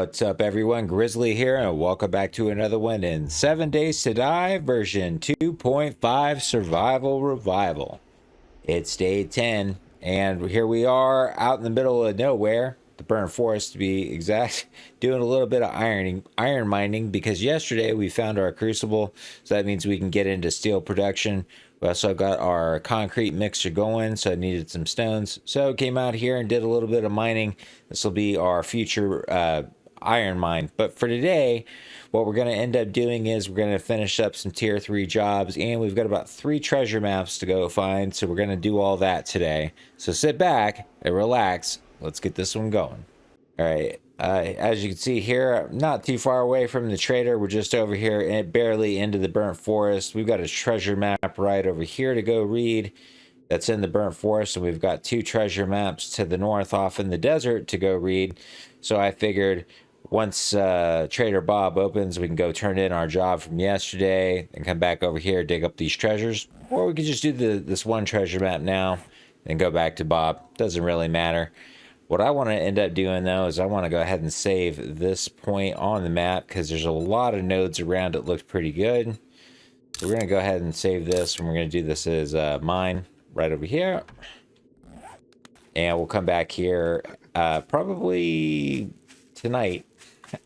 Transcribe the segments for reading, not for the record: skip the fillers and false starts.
What's up, everyone? Grizzly here, and welcome back to another one in 7 Days to Die version 2.5 Survival Revival. It's day 10, and here we are out in the middle of nowhere, the burnt forest to be exact, doing a little bit of iron mining, because yesterday we found our crucible, so that means we can get into steel production. We also got our concrete mixer going, so I needed some stones. So came out here and did a little bit of mining. This will be our future iron mine. But for today, what we're going to end up doing is we're going to finish up some tier 3 jobs, and we've got about 3 treasure maps to go find. So we're going to do all that today. So sit back and relax. Let's get this one going. All right. As you can see here, not too far away from the trader. We're just over here and barely into the burnt forest. We've got a treasure map right over here to go read. That's in the burnt forest, and we've got 2 treasure maps to the north off in the desert to go read. So I figured once Trader Bob opens, we can go turn in our job from yesterday and come back over here, dig up these treasures. Or we could just do this one treasure map now and go back to Bob. Doesn't really matter. What I want to end up doing, though, is I want to go ahead and save this point on the map because there's a lot of nodes around. It looks pretty good. So we're going to go ahead and save this, and we're going to do this as mine right over here. And we'll come back here probably tonight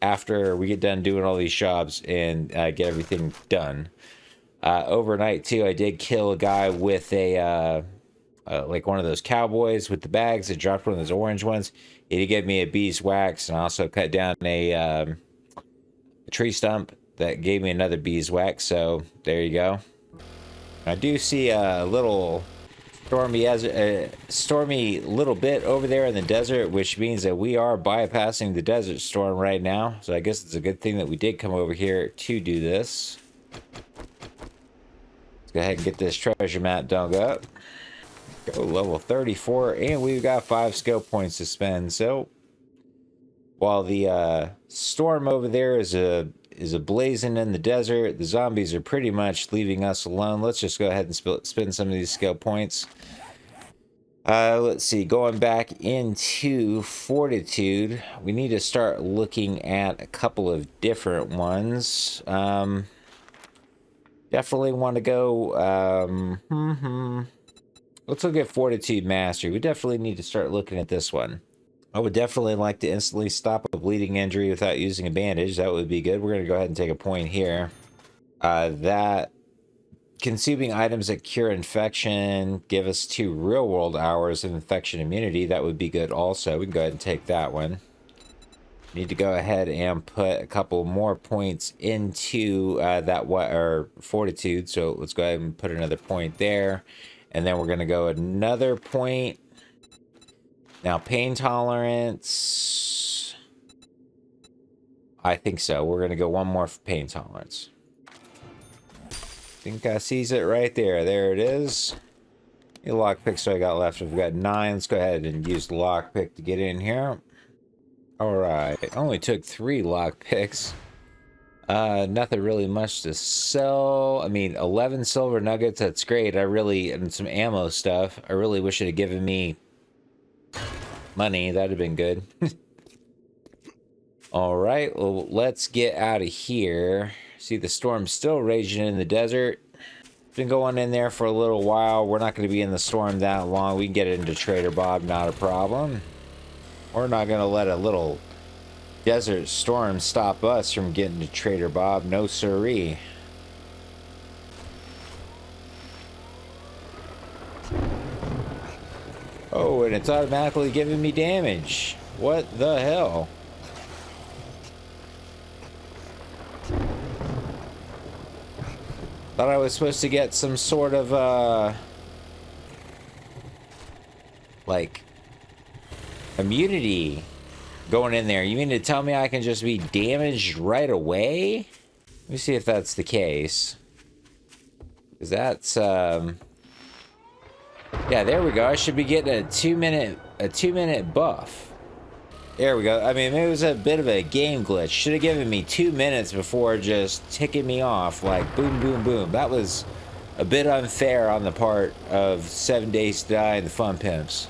after we get done doing all these jobs and get everything done. Overnight, too, I did kill a guy with a... like one of those cowboys with the bags. It dropped one of those orange ones. It gave me a beeswax, and I also cut down a tree stump that gave me another beeswax. So there you go. I do see a little stormy little bit over there in the desert, which means that we are bypassing the desert storm right now. So I guess it's a good thing that we did come over here to do this. Let's go ahead and get this treasure map dug up. Go level 34, and we've got 5 skill points to spend. So while the storm over there is a blazing in the desert, the zombies are pretty much leaving us alone. Let's just go ahead and spend some of these skill points. Let's see, going back into fortitude, we need to start looking at a couple of different ones. Definitely want to go let's look at Fortitude Mastery. We definitely need to start looking at this one. I would definitely like to instantly stop a bleeding injury without using a bandage. That would be good. We're going to go ahead and take a point here. That consuming items that cure infection give us 2 real-world hours of infection immunity. That would be good also. We can go ahead and take that one. Need to go ahead and put a couple more points into that Fortitude. So let's go ahead and put another point there. And then we're going to go another point. Now, pain tolerance. I think so. We're going to go one more for pain tolerance. I think I sees it right there. There it is. The lockpick so I got left. We've got 9. Let's go ahead and use the lockpick to get in here. Alright. It only took 3 lockpicks. Nothing really much to sell. I mean, 11 silver nuggets, that's great. And some ammo stuff. I really wish it had given me money. That'd have been good. Alright, well, let's get out of here. See, the storm's still raging in the desert. Been going in there for a little while. We're not going to be in the storm that long. We can get into Trader Bob, not a problem. We're not going to let a little desert storm stop us from getting to Trader Bob. No siree. Oh, and it's automatically giving me damage. What the hell? Thought I was supposed to get some sort of like immunity going in there. You mean to tell me I can just be damaged right away? Let me see if that's the case. Because that's yeah, there we go. I should be getting a 2-minute buff. There we go. I mean, it was a bit of a game glitch. Should have given me 2 minutes before just ticking me off like boom, boom, boom. That was a bit unfair on the part of 7 Days to Die and the Fun Pimps.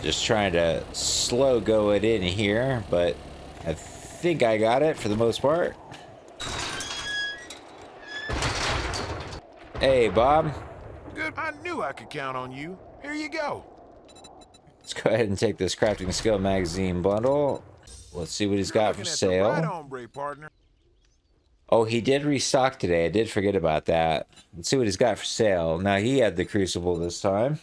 Just trying to slow go it in here, but I think I got it for the most part. Hey, Bob. Good. I knew I could count on you. Here you go. Let's go ahead and take this crafting skill magazine bundle. Let's see what he's got for sale. Right hombre, partner. Oh, he did restock today. I did forget about that. Let's see what he's got for sale. Now, he had the Crucible this time.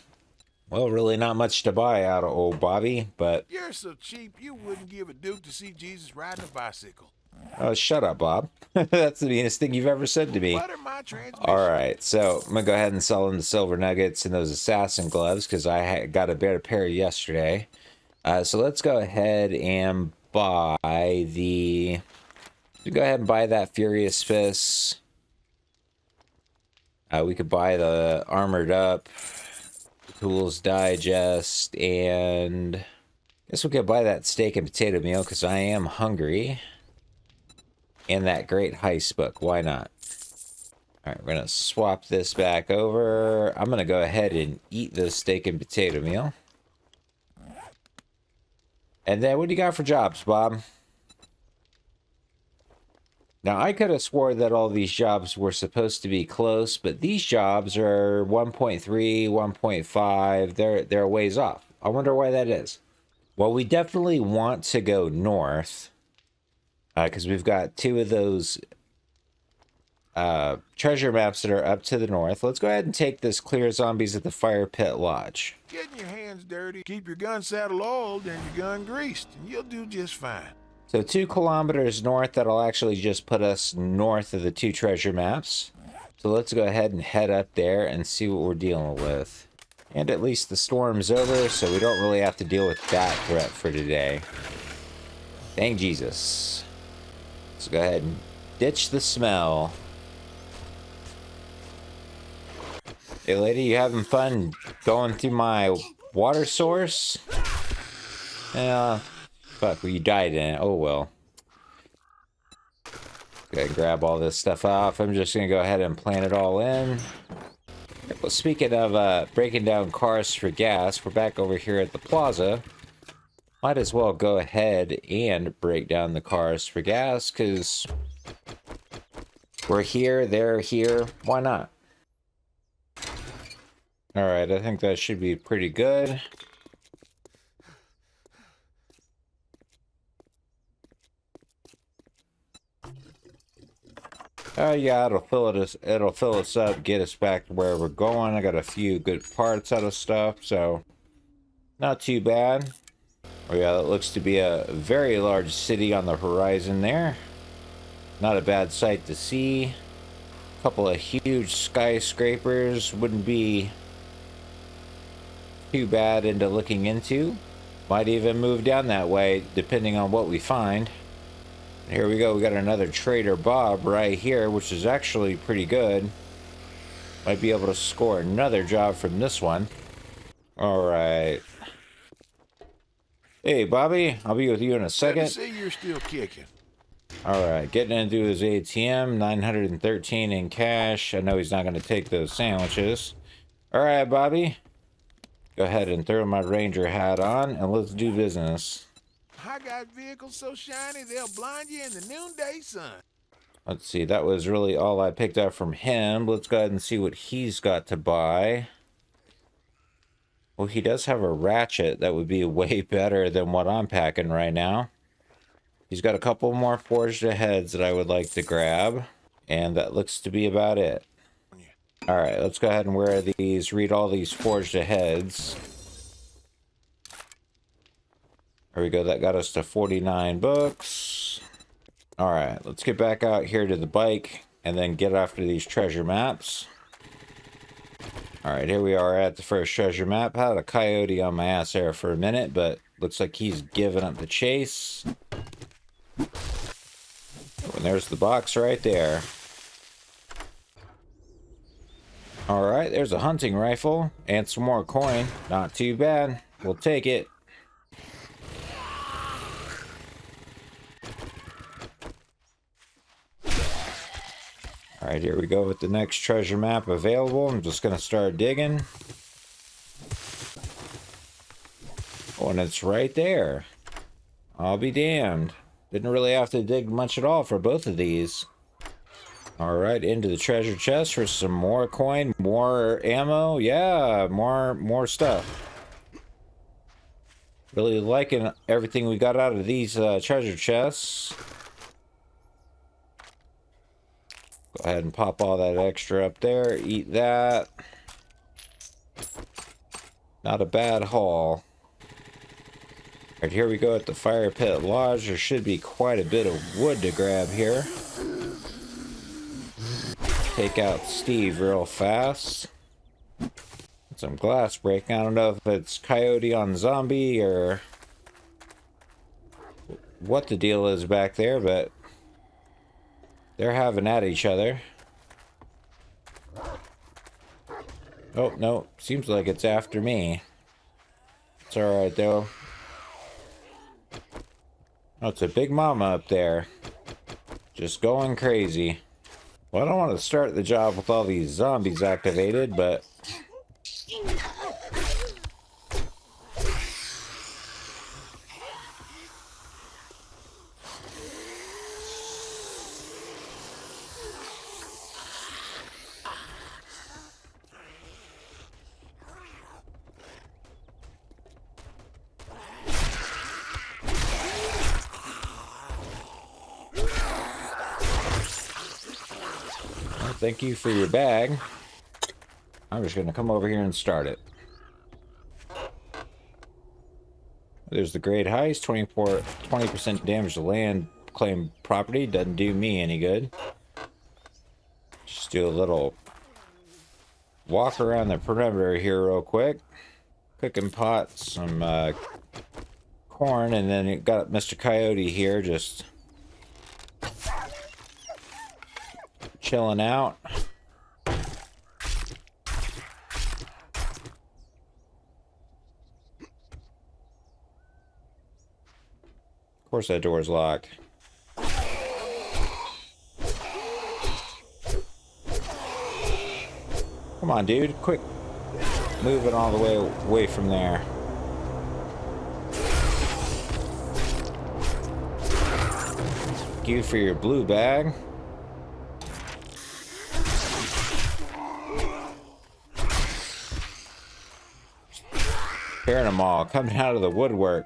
Well, really not much to buy out of old Bobby, but... You're so cheap, you wouldn't give a duke to see Jesus riding a bicycle. Oh, shut up, Bob. That's the meanest thing you've ever said to me. All right, so I'm going to go ahead and sell him the silver nuggets and those assassin gloves because I got a better pair yesterday. So let's go ahead and buy the... Go ahead and buy that Furious Fist. We could buy the Armored Up, Tools Digest, and I guess we could buy that steak and potato meal because I am hungry. And that Great Heist book. Why not? All right, we're going to swap this back over. I'm going to go ahead and eat this steak and potato meal. And then what do you got for jobs, Bob? Now, I could have swore that all these jobs were supposed to be close, but these jobs are 1.3, 1.5. They're a ways off. I wonder why that is. Well, we definitely want to go north because we've got two of those treasure maps that are up to the north. Let's go ahead and take this Clear Zombies at the Firepit Lodge. Getting your hands dirty, keep your gun saddle oiled and your gun greased, and you'll do just fine. So 2 kilometers north, that'll actually just put us north of the 2 treasure maps. So let's go ahead and head up there and see what we're dealing with. And at least the storm's over, so we don't really have to deal with that threat for today. Thank Jesus. Let's go ahead and ditch the smell. Hey lady, you having fun going through my water source? Fuck, well, you died in it. Oh, well. Go ahead and grab all this stuff off. I'm just going to go ahead and plant it all in. Well, speaking of breaking down cars for gas, we're back over here at the plaza. Might as well go ahead and break down the cars for gas, because we're here, they're here. Why not? Alright, I think that should be pretty good. Yeah, it'll fill us up, get us back to where we're going. I got a few good parts out of stuff, so not too bad. Oh yeah, that looks to be a very large city on the horizon there. Not a bad sight to see. A couple of huge skyscrapers wouldn't be too bad into looking into. Might even move down that way depending on what we find. Here we go, we got another Trader Bob right here, which is actually pretty good. Might be able to score another job from this one. Alright. Hey, Bobby, I'll be with you in a second. Good to see you're still kicking. Alright, getting into his ATM, 913 in cash. I know he's not going to take those sandwiches. Alright, Bobby. Go ahead and throw my Ranger hat on, and let's do business. I got vehicles so shiny they'll blind you in the noonday sun. Let's see, that was really all I picked up from him. Let's go ahead and see what he's got to buy. Well, he does have a ratchet that would be way better than what I'm packing right now. He's got a couple more forged aheads that I would like to grab. And that looks to be about it. Alright, let's go ahead and wear these, read all these forged aheads. There we go, that got us to 49 books. Alright, let's get back out here to the bike and then get after these treasure maps. Alright, here we are at the first treasure map. Had a coyote on my ass there for a minute, but looks like he's giving up the chase. Oh, and there's the box right there. Alright, there's a hunting rifle and some more coin. Not too bad. We'll take it. Alright, here we go with the next treasure map available. I'm just going to start digging. Oh, and it's right there. I'll be damned. Didn't really have to dig much at all for both of these. Alright, into the treasure chest for some more coin, more ammo. Yeah, more stuff. Really liking everything we got out of these treasure chests. Go ahead and pop all that extra up there. Eat that. Not a bad haul. Alright, here we go at the Firepit Lodge. There should be quite a bit of wood to grab here. Take out Steve real fast. Some glass breaking. I don't know if it's coyote on zombie or what the deal is back there, but they're having at each other. Oh, no. Seems like it's after me. It's alright, though. Oh, it's a big mama up there. Just going crazy. Well, I don't want to start the job with all these zombies activated, but... Thank you for your bag. I'm just gonna come over here and start it. There's the great heist. 20% damage to land claim property. Doesn't do me any good. Just do a little walk around the perimeter here real quick. Cooking pot, some corn, and then it got Mr. Coyote here just chilling out. Of course that door's locked. Come on, dude. Quick. Moving all the way away from there. Thank you for your blue bag. Hearing them all coming out of the woodwork.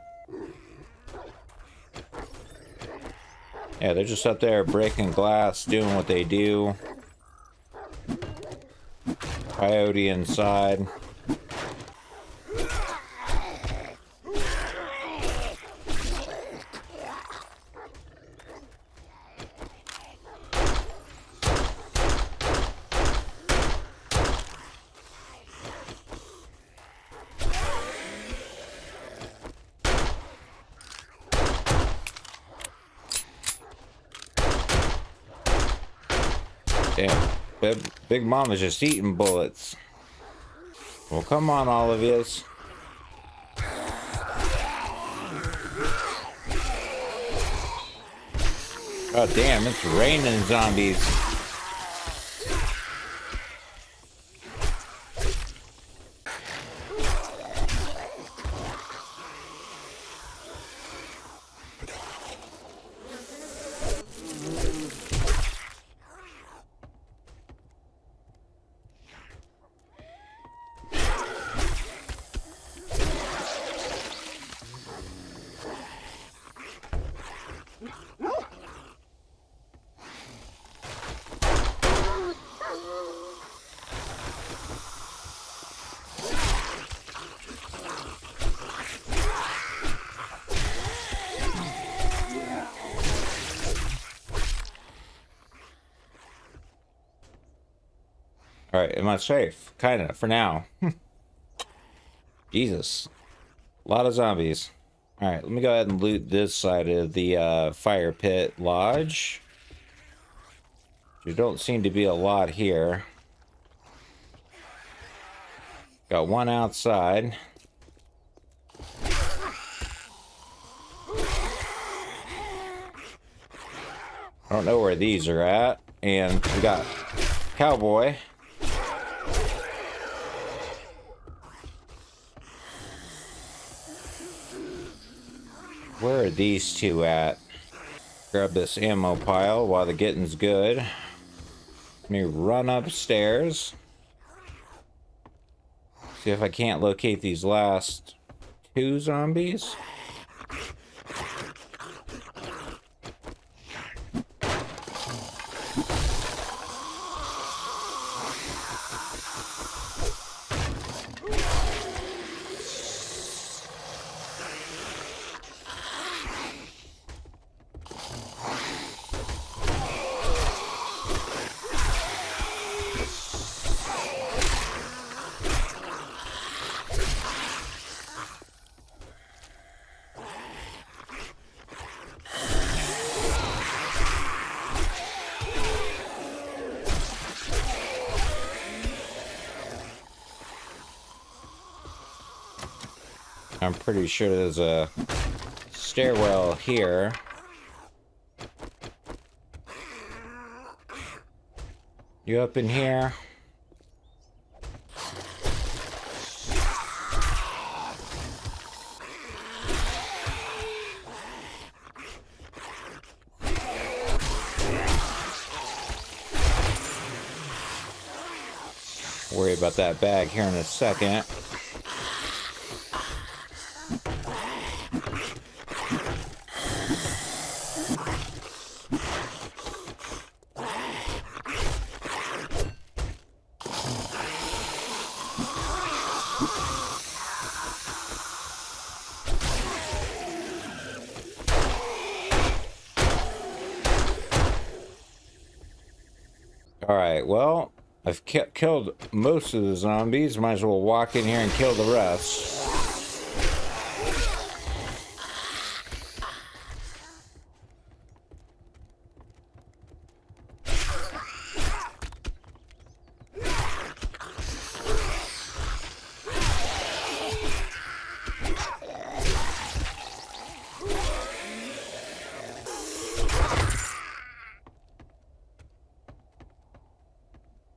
Yeah, they're just up there breaking glass, doing what they do. Coyote inside. Damn, Big Mama's just eating bullets. Well, come on, all of yous. Oh, damn, it's raining zombies. Alright, am I safe? Kinda, for now. Jesus. A lot of zombies. Alright, let me go ahead and loot this side of the Firepit Lodge. There don't seem to be a lot here. Got one outside. I don't know where these are at. And we got Cowboy. Where are these two at? Grab this ammo pile while the getting's good. Let me run upstairs. See if I can't locate these last two zombies. I'm pretty sure there's a stairwell here. You up in here? Worry about that bag here in a second. Alright, well, I've killed most of the zombies. Might as well walk in here and kill the rest.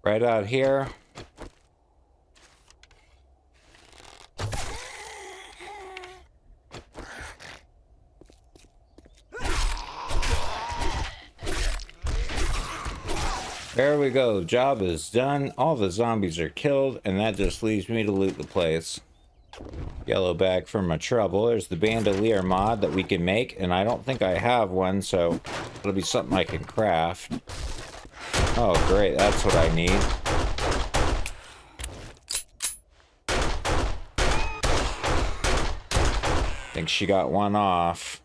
Right out here. There we go. Job is done. All the zombies are killed, and that just leaves me to loot the place. Yellow bag for my trouble. There's the bandolier mod that we can make, and I don't think I have one, so it'll be something I can craft. Oh, great. That's what I need. Think she got one off.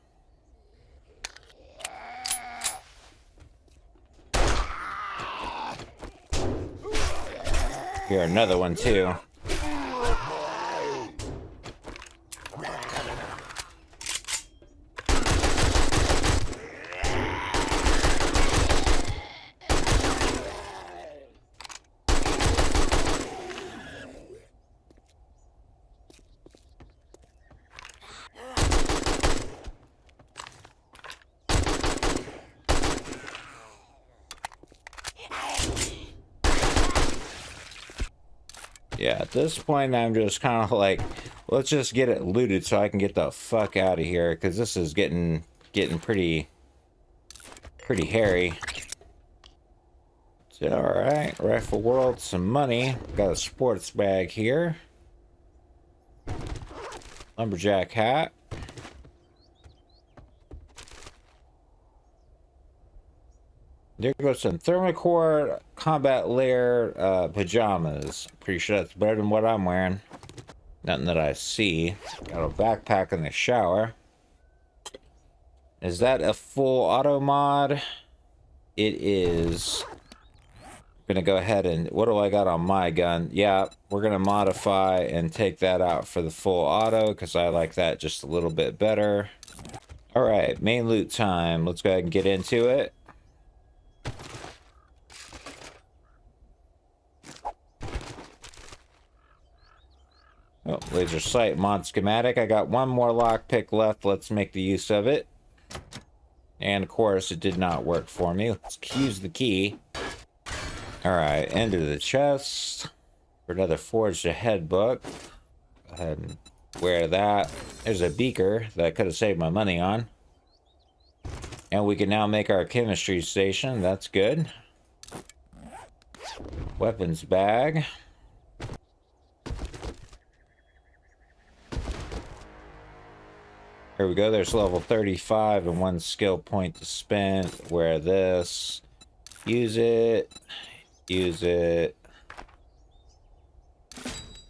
Here, another one, too. Yeah, at this point, I'm just kind of like, let's just get it looted so I can get the fuck out of here, because this is getting pretty hairy. So, alright, Rifle World, some money. Got a sports bag here. Lumberjack hat. There goes some Thermocore combat layer pajamas. Pretty sure that's better than what I'm wearing. Nothing that I see. Got a backpack in the shower. Is that a full auto mod? It is. I'm gonna go ahead and, what do I got on my gun? Yeah, we're gonna modify and take that out for the full auto because I like that just a little bit better. All right, main loot time. Let's go ahead and get into it. Oh, laser sight mod schematic. I got one more lockpick left. Let's make the use of it. And of course, it did not work for me. Let's use the key. Alright, into the chest. For another Forged Ahead book. Go ahead and Where that? There's a beaker that I could have saved my money on. And we can now make our chemistry station. That's good. Weapons bag. Here we go. There's level 35 and 1 skill point to spend. Wear this. Use it. Use it.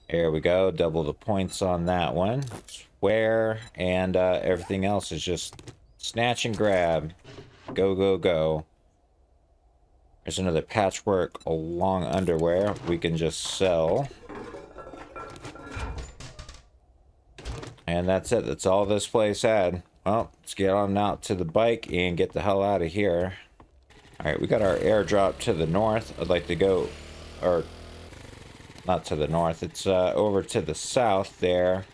There we go. Double the points on that one. Wear. And everything else is just snatch and grab. Go, go, go. There's another patchwork long underwear we can just sell. And that's it. That's all this place had. Well, let's get on out to the bike and get the hell out of here. Alright, we got our airdrop to the north. I'd like to go, or not to the north. It's over to the south there.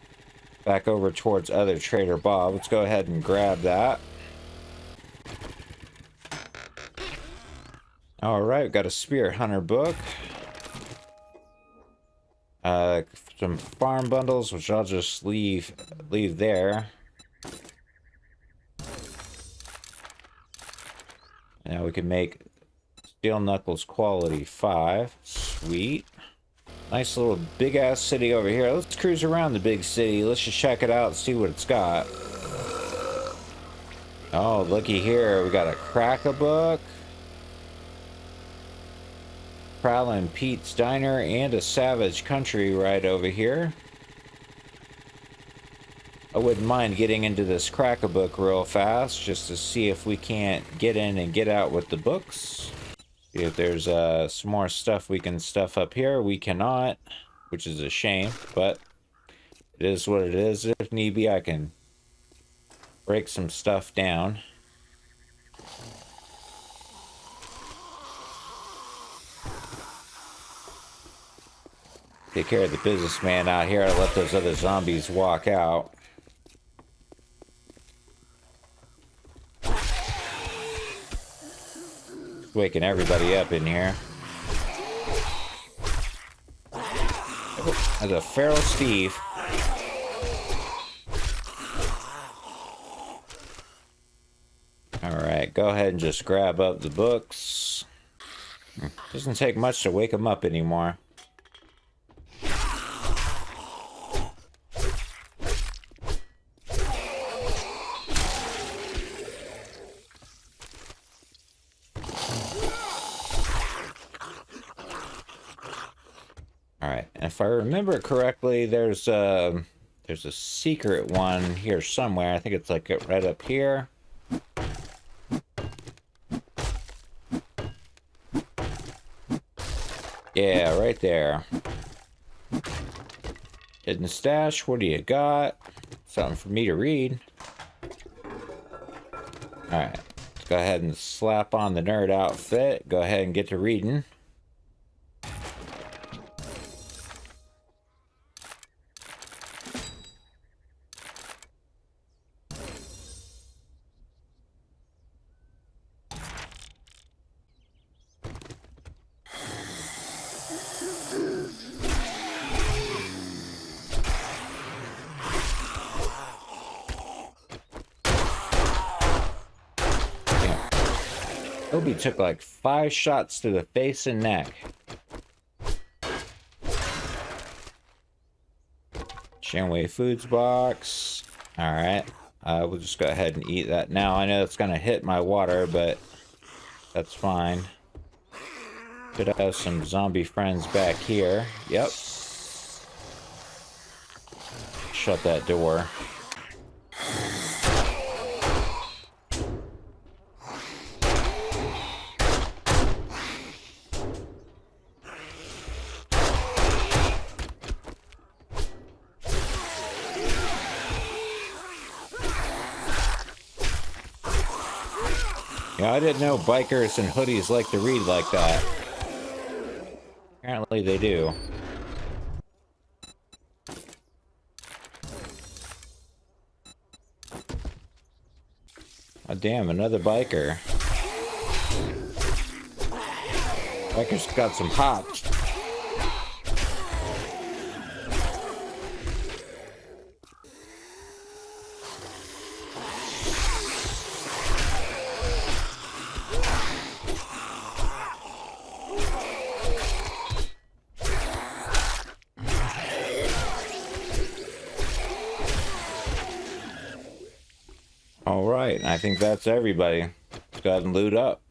Back over towards other Trader Bob. Let's go ahead and grab that. Alright, we've got a Spear Hunter book. Some farm bundles, which I'll just leave there. Now we can make Steel Knuckles Quality 5. Sweet. Nice little big ass city over here. Let's cruise around the big city. Let's just check it out and see what it's got. Oh, looky here. We got a Cracker book. Prowlin' Pete's Diner and a Savage Country right over here. I wouldn't mind getting into this Cracker book real fast just to see if we can't get in and get out with the books. See if there's some more stuff we can stuff up here. We cannot, which is a shame, but it is what it is. If need be, I can break some stuff down. Take care of the businessman out here. I let those other zombies walk out. Waking everybody up in here. Oh, there's a feral Steve. Alright, go ahead and just grab up the books. Doesn't take much to wake them up anymore. Alright, and if I remember correctly, there's a secret one here somewhere. I think it's like right up here. Yeah, right there. Hidden stash, what do you got? Something for me to read. Alright, let's go ahead and slap on the nerd outfit. Go ahead and get to reading. Obi took like 5 shots to the face and neck. Shanway Foods box. Alright. We'll just go ahead and eat that now. I know it's going to hit my water, but that's fine. Should have some zombie friends back here. Yep. Shut that door. Yeah, I didn't know bikers and hoodies like to read like that. Apparently they do. Oh damn, another biker. Biker's got some hops. All right, I think that's everybody. Let's go ahead and loot up.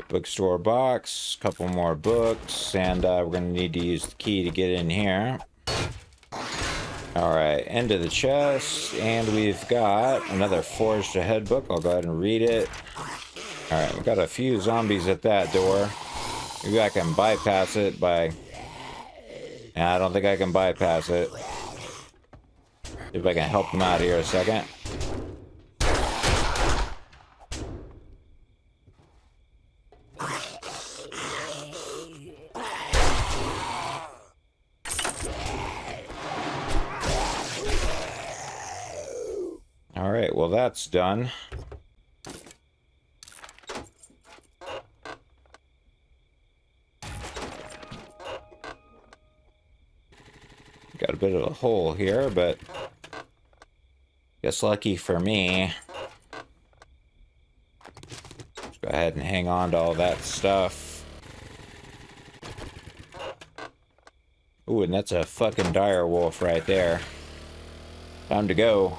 Bookstore box, couple more books, and we're gonna need to use the key to get in here. All right, into the chest, and we've got another Forged Ahead book. I'll go ahead and read it. All right, we've got a few zombies at that door. Maybe I can bypass it by... Nah, I don't think I can bypass it. See if I can help them out here a second. Alright, well that's done. Got a bit of a hole here, but guess lucky for me. Let's go ahead and hang on to all that stuff. Ooh, and that's a fucking dire wolf right there. Time to go.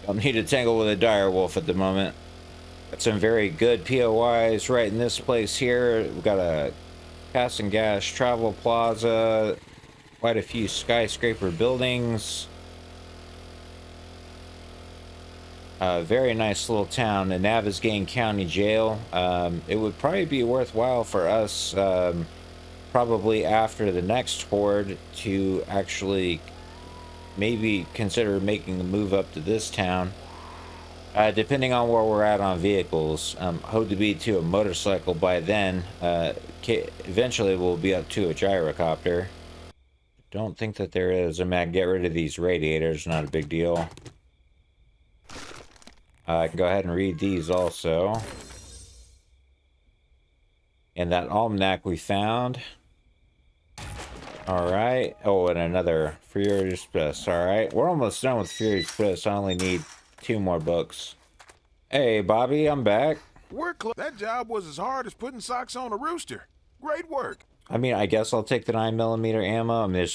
Don't need to tangle with a dire wolf at the moment. Got some very good POIs right in this place here. We've got a Gas and Gas Travel Plaza. Quite a few skyscraper buildings. A very nice little town, the Navezgane County Jail. It would probably be worthwhile for us, probably after the next horde, to actually maybe consider making the move up to this town. Depending on where we're at on vehicles. Hope to be to a motorcycle by then. Eventually we'll be up to a gyrocopter. Don't think that there is. I'm gonna get rid of these radiators, not a big deal. I can go ahead and read these also. And that almanac we found. Alright. Oh, and another Furious Bliss. Alright. We're almost done with Furious Bliss. I only need 2 more books. Hey, Bobby, I'm back. We're close. That job was as hard as putting socks on a rooster. Great work. I mean, I guess I'll take the 9mm ammo. I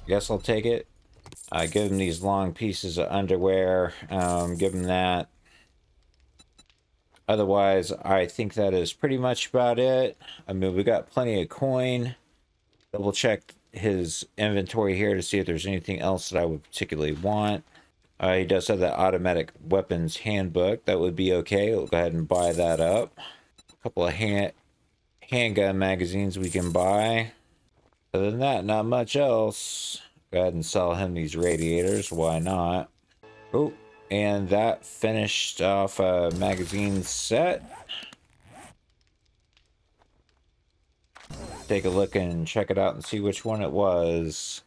guess I'll take it. Give them these long pieces of underwear. Give them that. Otherwise, I think that is pretty much about it. I mean, we got plenty of coin. Double check his inventory here to see if there's anything else that I would particularly want. He does have that automatic weapons handbook. That would be okay. We'll go ahead and buy that up. A couple of handgun magazines we can buy. Other than that, not much else. Go ahead and sell him these radiators. Why not? Oh, and that finished off a magazine set. Take a look and check it out and see which one it was.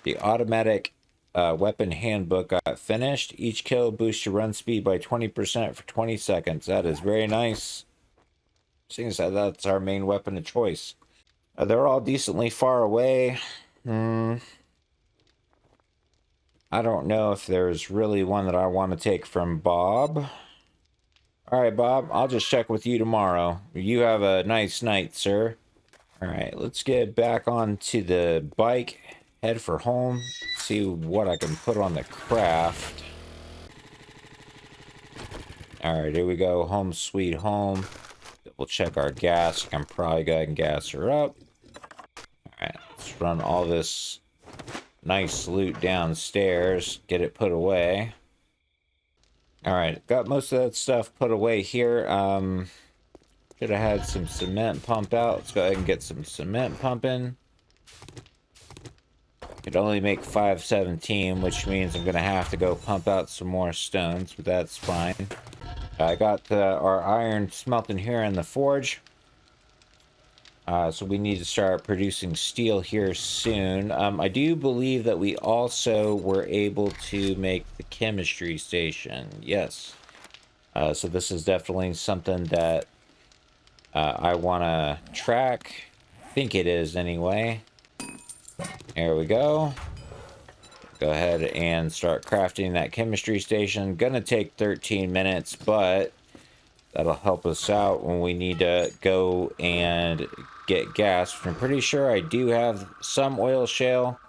The automatic weapon handbook got finished. Each kill boosts your run speed by 20% for 20 seconds. That is very nice. Seems that that's our main weapon of choice. They're all decently far away. I don't know if there's really one that I want to take from Bob. Alright, Bob, I'll just check with you tomorrow. You have a nice night, sir. Alright, let's get back onto the bike. Head for home. See what I can put on the craft. Alright, here we go. Home sweet home. We'll check our gas. I can probably go ahead and gas her up. Alright, let's run all this nice loot downstairs. Get it put away. Alright, got most of that stuff put away here. Should have had some cement pump out. Let's go ahead and get some cement pumping. Could only make 517, which means I'm going to have to go pump out some more stones, but that's fine. I got our iron smelting here in the forge. So we need to start producing steel here soon. I do believe that we also were able to make the chemistry station. Yes. So this is definitely something that I want to track. I think it is anyway. There we go. Go ahead and start crafting that chemistry station. Gonna take 13 minutes, but that'll help us out when we need to go and get gas. I'm pretty sure I do have some oil shale.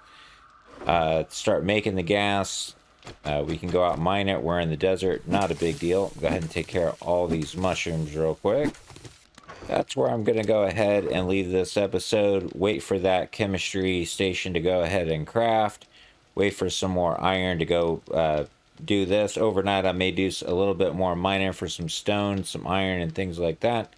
Start making the gas. We can go out and mine it. We're in the desert. Not a big deal. Go ahead and take care of all these mushrooms real quick. That's where I'm going to go ahead and leave this episode. Wait for that chemistry station to go ahead and craft. Wait for some more iron to go do this. Overnight, I may do a little bit more mining for some stone, some iron, and things like that.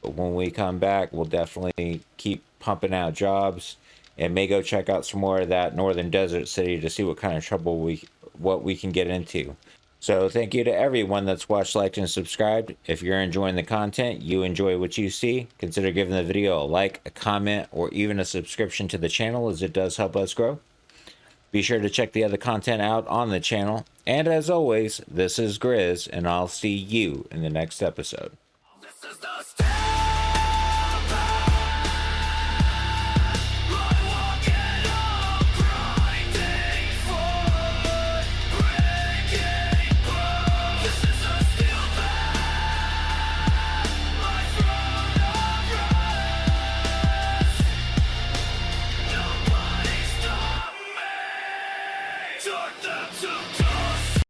But when we come back, we'll definitely keep pumping out jobs. And may go check out some more of that northern desert city to see what kind of trouble what we can get into. So thank you to everyone that's watched, liked, and subscribed. If you're enjoying the content, you enjoy what you see, consider giving the video a like, a comment, or even a subscription to the channel, as it does help us grow. Be sure to check the other content out on the channel. And as always, this is Grizz, and I'll see you in the next episode. This is the step. Turn them to